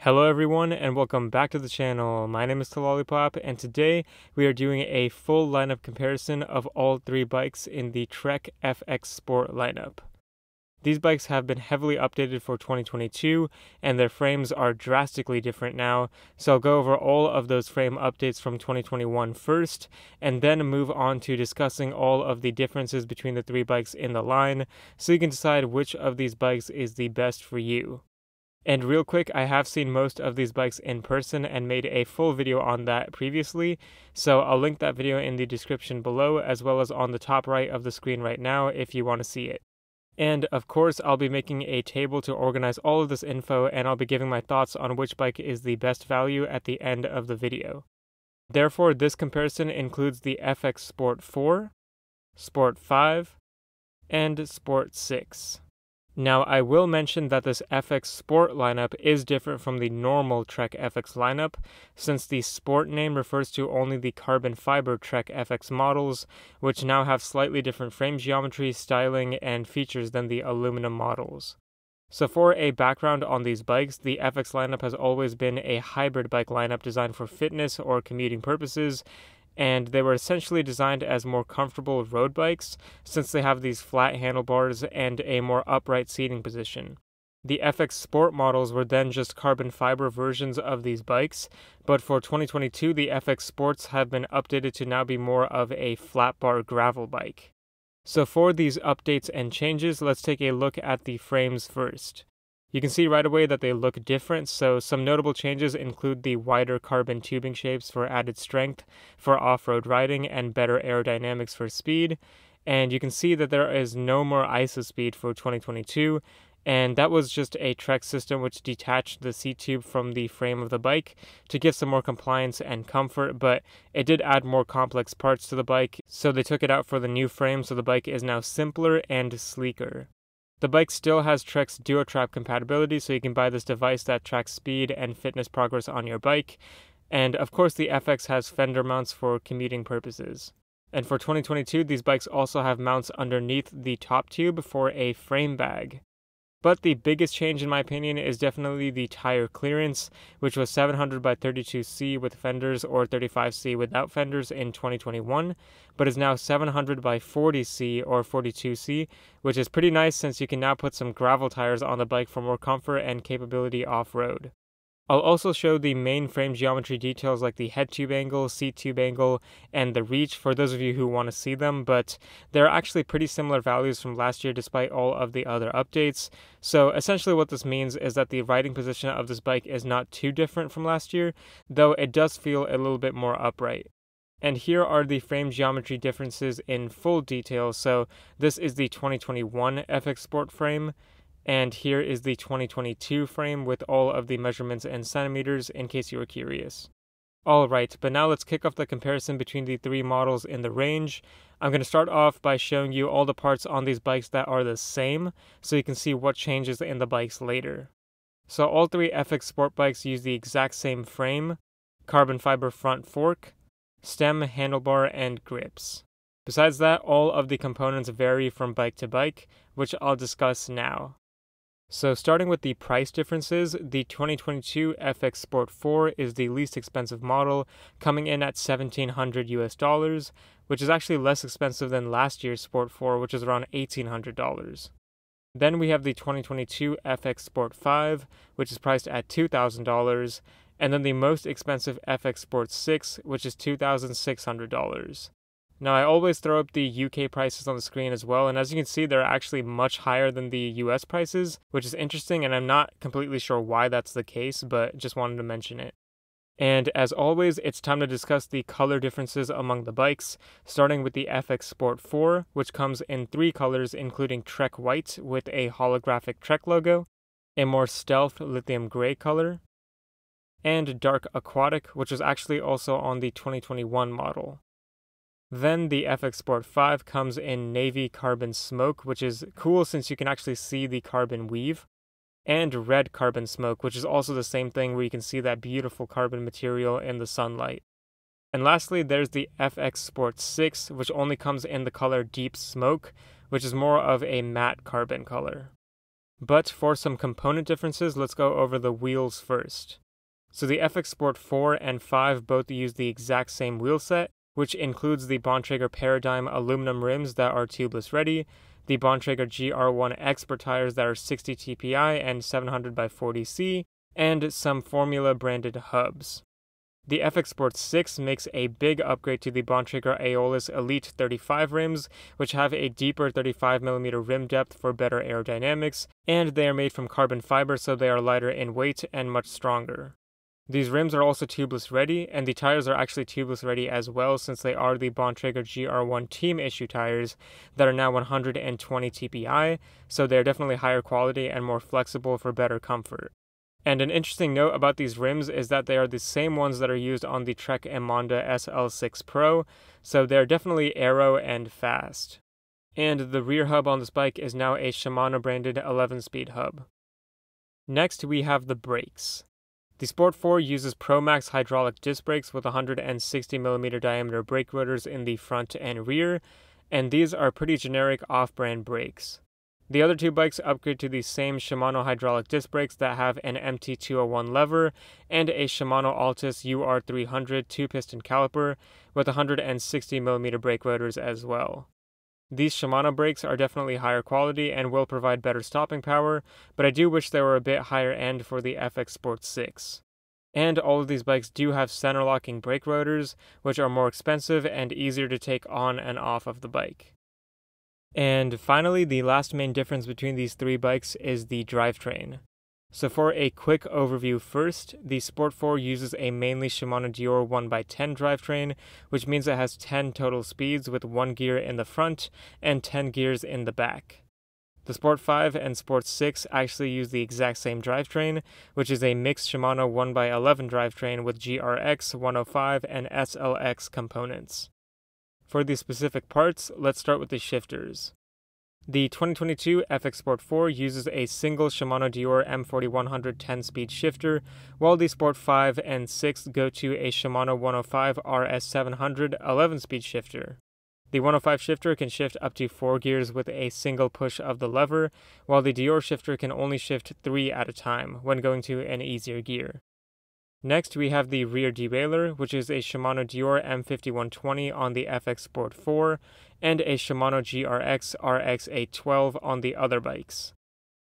Hello everyone and welcome back to the channel. My name is Lollipop and today we are doing a full lineup comparison of all three bikes in the Trek FX Sport lineup. These bikes have been heavily updated for 2022 and their frames are drastically different now, so I'll go over all of those frame updates from 2021 first and then move on to discussing all of the differences between the three bikes in the line so you can decide which of these bikes is the best for you. And real quick, I have seen most of these bikes in person and made a full video on that previously, so I'll link that video in the description below as well as on the top right of the screen right now if you want to see it. And of course, I'll be making a table to organize all of this info and I'll be giving my thoughts on which bike is the best value at the end of the video. Therefore, this comparison includes the FX Sport 4, Sport 5, and Sport 6. Now, I will mention that this FX Sport lineup is different from the normal Trek FX lineup, since the Sport name refers to only the carbon fiber Trek FX models, which now have slightly different frame geometry, styling, and features than the aluminum models. So for a background on these bikes, the FX lineup has always been a hybrid bike lineup designed for fitness or commuting purposes, and they were essentially designed as more comfortable road bikes since they have these flat handlebars and a more upright seating position. The FX Sport models were then just carbon fiber versions of these bikes, but for 2022 the FX Sports have been updated to now be more of a flat bar gravel bike. So for these updates and changes, let's take a look at the frames first. You can see right away that they look different, so some notable changes include the wider carbon tubing shapes for added strength for off-road riding and better aerodynamics for speed, and you can see that there is no more ISO-speed for 2022, and that was just a Trek system which detached the seat tube from the frame of the bike to give some more compliance and comfort, but it did add more complex parts to the bike, so they took it out for the new frame so the bike is now simpler and sleeker. The bike still has Trek's DuoTrap compatibility, so you can buy this device that tracks speed and fitness progress on your bike. And of course, the FX has fender mounts for commuting purposes. And for 2022, these bikes also have mounts underneath the top tube for a frame bag. But the biggest change in my opinion is definitely the tire clearance, which was 700 by 32C with fenders or 35C without fenders in 2021, but is now 700 by 40C or 42C, which is pretty nice since you can now put some gravel tires on the bike for more comfort and capability off-road. I'll also show the main frame geometry details like the head tube angle, seat tube angle, and the reach for those of you who want to see them, but they're actually pretty similar values from last year despite all of the other updates. So essentially what this means is that the riding position of this bike is not too different from last year, though it does feel a little bit more upright. And here are the frame geometry differences in full detail. So this is the 2021 FX Sport frame. And here is the 2022 frame with all of the measurements in centimeters in case you were curious. Alright, but now let's kick off the comparison between the three models in the range. I'm going to start off by showing you all the parts on these bikes that are the same, so you can see what changes in the bikes later. So all three FX Sport bikes use the exact same frame, carbon fiber front fork, stem, handlebar, and grips. Besides that, all of the components vary from bike to bike, which I'll discuss now. So starting with the price differences, the 2022 FX Sport 4 is the least expensive model, coming in at $1,700 US, which is actually less expensive than last year's Sport 4, which is around $1,800. Then we have the 2022 FX Sport 5, which is priced at $2,000, and then the most expensive FX Sport 6, which is $2,600. Now, I always throw up the UK prices on the screen as well, and as you can see, they're actually much higher than the US prices, which is interesting, and I'm not completely sure why that's the case, but just wanted to mention it. And as always, it's time to discuss the color differences among the bikes, starting with the FX Sport 4, which comes in three colors, including Trek White with a holographic Trek logo, a more stealth lithium gray color, and Dark Aquatic, which was actually also on the 2021 model. Then the FX Sport 5 comes in navy carbon smoke, which is cool since you can actually see the carbon weave, and red carbon smoke, which is also the same thing where you can see that beautiful carbon material in the sunlight. And lastly, there's the FX Sport 6, which only comes in the color deep smoke, which is more of a matte carbon color. But for some component differences, let's go over the wheels first. So the FX Sport 4 and 5 both use the exact same wheel set, which includes the Bontrager Paradigm aluminum rims that are tubeless ready, the Bontrager GR1 Expert tires that are 60 TPI and 700 by 40C, and some Formula branded hubs. The FX Sport 6 makes a big upgrade to the Bontrager Aeolus Elite 35 rims, which have a deeper 35mm rim depth for better aerodynamics, and they are made from carbon fiber so they are lighter in weight and much stronger. These rims are also tubeless ready, and the tires are actually tubeless ready as well since they are the Bontrager GR1 Team Issue tires that are now 120 TPI, so they are definitely higher quality and more flexible for better comfort. And an interesting note about these rims is that they are the same ones that are used on the Trek Emonda SL6 Pro, so they're definitely aero and fast. And the rear hub on this bike is now a Shimano branded 11-speed hub. Next we have the brakes. The Sport 4 uses ProMax hydraulic disc brakes with 160mm diameter brake rotors in the front and rear, and these are pretty generic off-brand brakes. The other two bikes upgrade to the same Shimano hydraulic disc brakes that have an MT201 lever and a Shimano Altus UR300 two-piston caliper with 160mm brake rotors as well. These Shimano brakes are definitely higher quality and will provide better stopping power, but I do wish they were a bit higher end for the FX Sport 6. And all of these bikes do have center locking brake rotors, which are more expensive and easier to take on and off of the bike. And finally, the last main difference between these three bikes is the drivetrain. So for a quick overview first, the Sport 4 uses a mainly Shimano Dior 1x10 drivetrain, which means it has 10 total speeds with 1 gear in the front and 10 gears in the back. The Sport 5 and Sport 6 actually use the exact same drivetrain, which is a mixed Shimano 1x11 drivetrain with GRX, 105, and SLX components. For the specific parts, let's start with the shifters. The 2022 FX Sport 4 uses a single Shimano Dior M4100 10-speed shifter, while the Sport 5 and 6 go to a Shimano 105 RS700 11-speed shifter. The 105 shifter can shift up to 4 gears with a single push of the lever, while the Dior shifter can only shift 3 at a time when going to an easier gear. Next, we have the rear derailleur, which is a Shimano Dior M5120 on the FX Sport 4, and a Shimano GRX RX812 on the other bikes.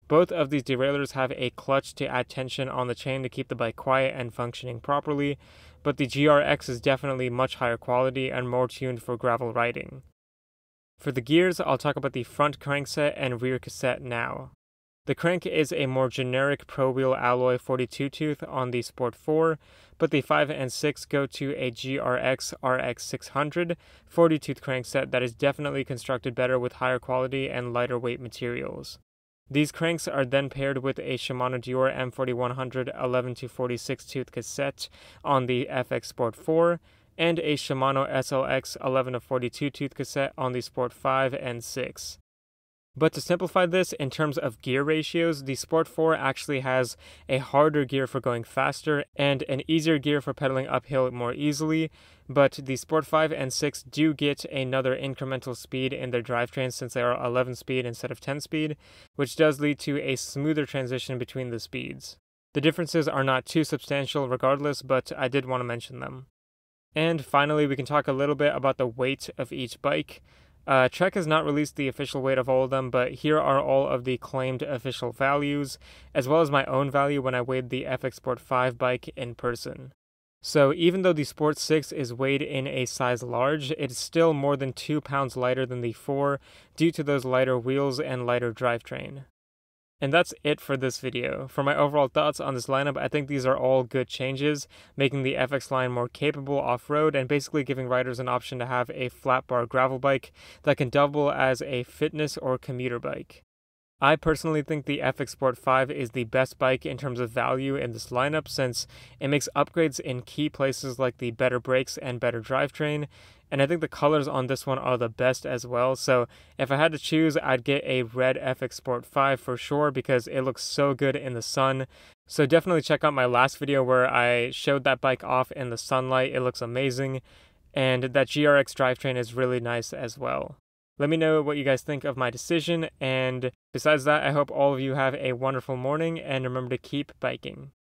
Both of these derailleurs have a clutch to add tension on the chain to keep the bike quiet and functioning properly, but the GRX is definitely much higher quality and more tuned for gravel riding. For the gears, I'll talk about the front crankset and rear cassette now. The crank is a more generic pro-wheel alloy 42 tooth on the Sport 4, but the 5 and 6 go to a GRX RX600 40 tooth crankset that is definitely constructed better with higher quality and lighter weight materials. These cranks are then paired with a Shimano Dior M4100 11 to 46 tooth cassette on the FX Sport 4, and a Shimano SLX 11 to 42 tooth cassette on the Sport 5 and 6. But to simplify this in terms of gear ratios, the Sport 4 actually has a harder gear for going faster and an easier gear for pedaling uphill more easily, but the Sport 5 and 6 do get another incremental speed in their drivetrains since they are 11 speed instead of 10 speed, which does lead to a smoother transition between the speeds. The differences are not too substantial regardless, but I did want to mention them. And finally, we can talk a little bit about the weight of each bike. Trek has not released the official weight of all of them, but here are all of the claimed official values, as well as my own value when I weighed the FX Sport 5 bike in person. So even though the Sport 6 is weighed in a size large, it's still more than 2 pounds lighter than the 4 due to those lighter wheels and lighter drivetrain. And that's it for this video. For my overall thoughts on this lineup, I think these are all good changes, making the FX line more capable off-road and basically giving riders an option to have a flat bar gravel bike that can double as a fitness or commuter bike. I personally think the FX Sport 5 is the best bike in terms of value in this lineup since it makes upgrades in key places like the better brakes and better drivetrain, and I think the colors on this one are the best as well, so if I had to choose, I'd get a red FX Sport 5 for sure because it looks so good in the sun. So definitely check out my last video where I showed that bike off in the sunlight. It looks amazing, and that GRX drivetrain is really nice as well. Let me know what you guys think of my decision, and besides that, I hope all of you have a wonderful morning, and remember to keep biking.